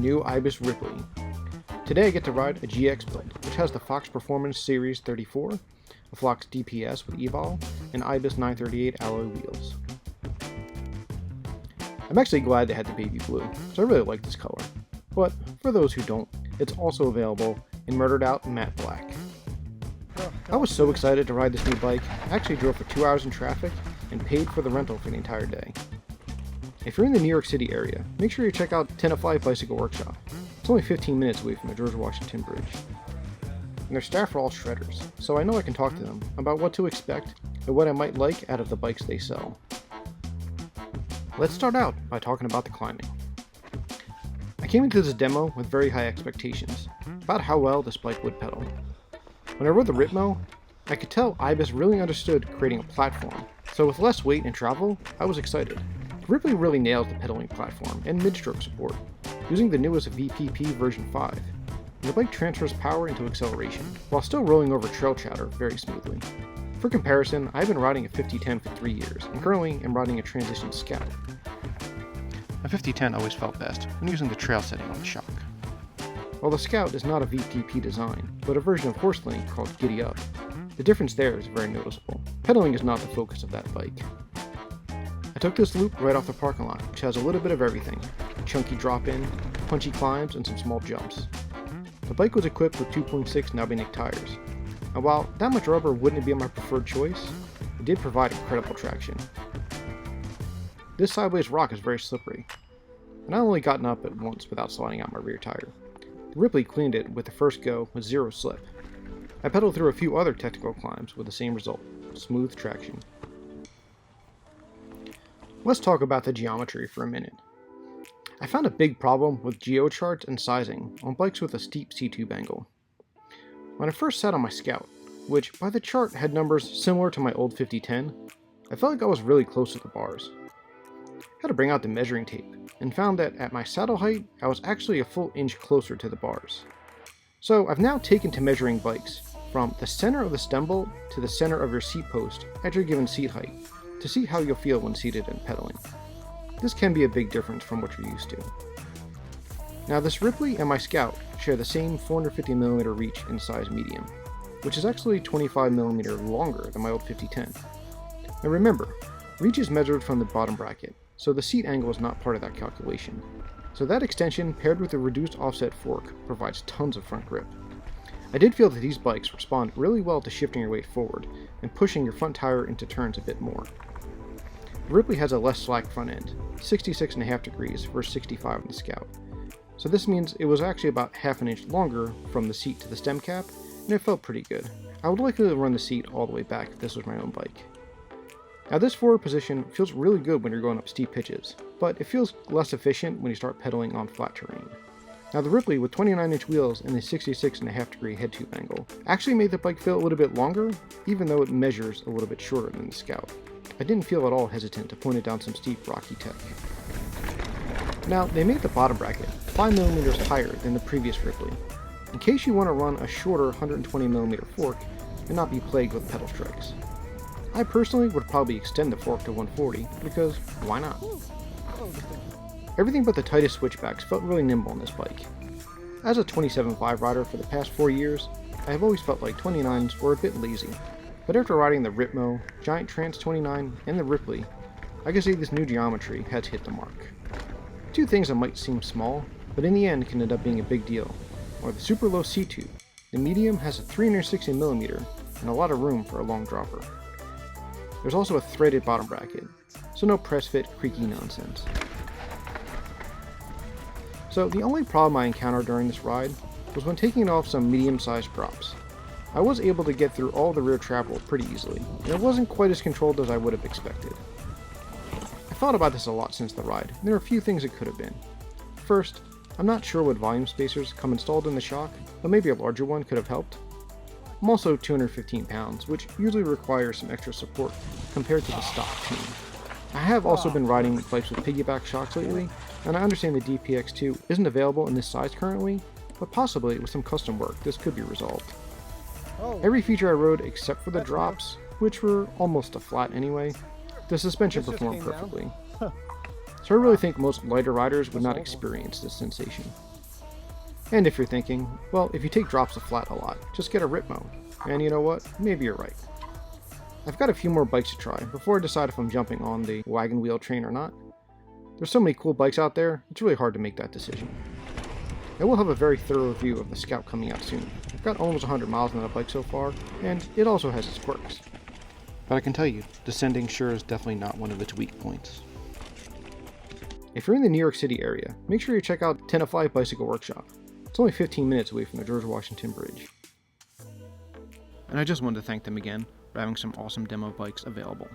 new IBIS Ripley. Today I get to ride a GX build, which has the Fox Performance Series 34, a Float DPS with EVOL, and IBIS 938 alloy wheels. I'm actually glad they had the baby blue, because I really like this color. But for those who don't, it's also available in murdered out matte black. I was so excited to ride this new bike, I actually drove for 2 hours in traffic and paid for the rental for the entire day. If you're in the New York City area, make sure you check out Tenafly Bicycle Workshop. It's only 15 minutes away from the George Washington Bridge. And their staff are all shredders, so I know I can talk to them about what to expect and what I might like out of the bikes they sell. Let's start out by talking about the climbing. I came into this demo with very high expectations about how well this bike would pedal. When I rode the Ripmo, I could tell IBIS really understood creating a platform, so with less weight and travel, I was excited. The Ripley really nails the pedaling platform and mid-stroke support, using the newest VPP version 5. And the bike transfers power into acceleration, while still rolling over trail chatter very smoothly. For comparison, I've been riding a 5010 for 3 years, and currently am riding a Transition Scout. A 5010 always felt best when using the trail setting on the shock. While the Scout is not a VPP design, but a version of Horselink called Giddy Up, the difference there is very noticeable. Pedaling is not the focus of that bike. I took this loop right off the parking lot, which has a little bit of everything: chunky drop-in, punchy climbs, and some small jumps. The bike was equipped with 2.6 Nimble tires, and while that much rubber wouldn't be my preferred choice, it did provide incredible traction. This sideways rock is very slippery, and I only gotten up it once without sliding out my rear tire. The Ripley cleaned it with the first go with zero slip. I pedaled through a few other technical climbs with the same result: smooth traction. Let's talk about the geometry for a minute. I found a big problem with geocharts and sizing on bikes with a steep C-tube angle. When I first sat on my Scout, which by the chart had numbers similar to my old 5010, I felt like I was really close to the bars. I had to bring out the measuring tape, and found that at my saddle height, I was actually a full inch closer to the bars. So I've now taken to measuring bikes from the center of the stem bolt to the center of your seat post at your given seat height, to see how you'll feel when seated and pedaling. This can be a big difference from what you're used to. Now this Ripley and my Scout share the same 450mm reach in size medium, which is actually 25mm longer than my old 5010. Now remember, reach is measured from the bottom bracket, so the seat angle is not part of that calculation. So that extension paired with a reduced offset fork provides tons of front grip. I did feel that these bikes respond really well to shifting your weight forward and pushing your front tire into turns a bit more. The Ripley has a less slack front end, 66.5 degrees versus 65 in the Scout. So this means it was actually about half an inch longer from the seat to the stem cap, and it felt pretty good. I would likely run the seat all the way back if this was my own bike. Now this forward position feels really good when you're going up steep pitches, but it feels less efficient when you start pedaling on flat terrain. Now the Ripley with 29-inch wheels and a 66.5 degree head tube angle actually made the bike feel a little bit longer, even though it measures a little bit shorter than the Scout. I didn't feel at all hesitant to point it down some steep rocky tech. Now they made the bottom bracket 5mm higher than the previous Ripley, in case you want to run a shorter 120mm fork and not be plagued with pedal strikes. I personally would probably extend the fork to 140, because why not? Everything but the tightest switchbacks felt really nimble on this bike. As a 27.5 rider for the past 4 years, I have always felt like 29s were a bit lazy, but after riding the Ripmo, Giant Trans 29, and the Ripley, I can see this new geometry has hit the mark. Two things that might seem small, but in the end can end up being a big deal, are the super low C-tube. The medium has a 360mm and a lot of room for a long dropper. There's also a threaded bottom bracket, so no press fit creaky nonsense. So the only problem I encountered during this ride was when taking off some medium-sized drops. I was able to get through all the rear travel pretty easily, and it wasn't quite as controlled as I would have expected. I thought about this a lot since the ride, and there are a few things it could have been. First, I'm not sure what volume spacers come installed in the shock, but maybe a larger one could have helped. I'm also 215 pounds, which usually requires some extra support compared to the stock tune. I have also been riding bikes with piggyback shocks lately, and I understand the DPX2 isn't available in this size currently, but possibly with some custom work this could be resolved. Every feature I rode except for the drops, which were almost a flat anyway, the suspension performed perfectly. So I really think most lighter riders would not experience this sensation. And if you're thinking, well, if you take drops of flat a lot, just get a rip mode. And you know what? Maybe you're right. I've got a few more bikes to try before I decide if I'm jumping on the wagon wheel train or not. There's so many cool bikes out there, it's really hard to make that decision. I will have a very thorough review of the Scout coming out soon. I've got almost 100 miles on that bike so far, and it also has its quirks. But I can tell you, descending sure is definitely not one of its weak points. If you're in the New York City area, make sure you check out Tenafly Bicycle Workshop. It's only 15 minutes away from the George Washington Bridge. And I just wanted to thank them again for having some awesome demo bikes available.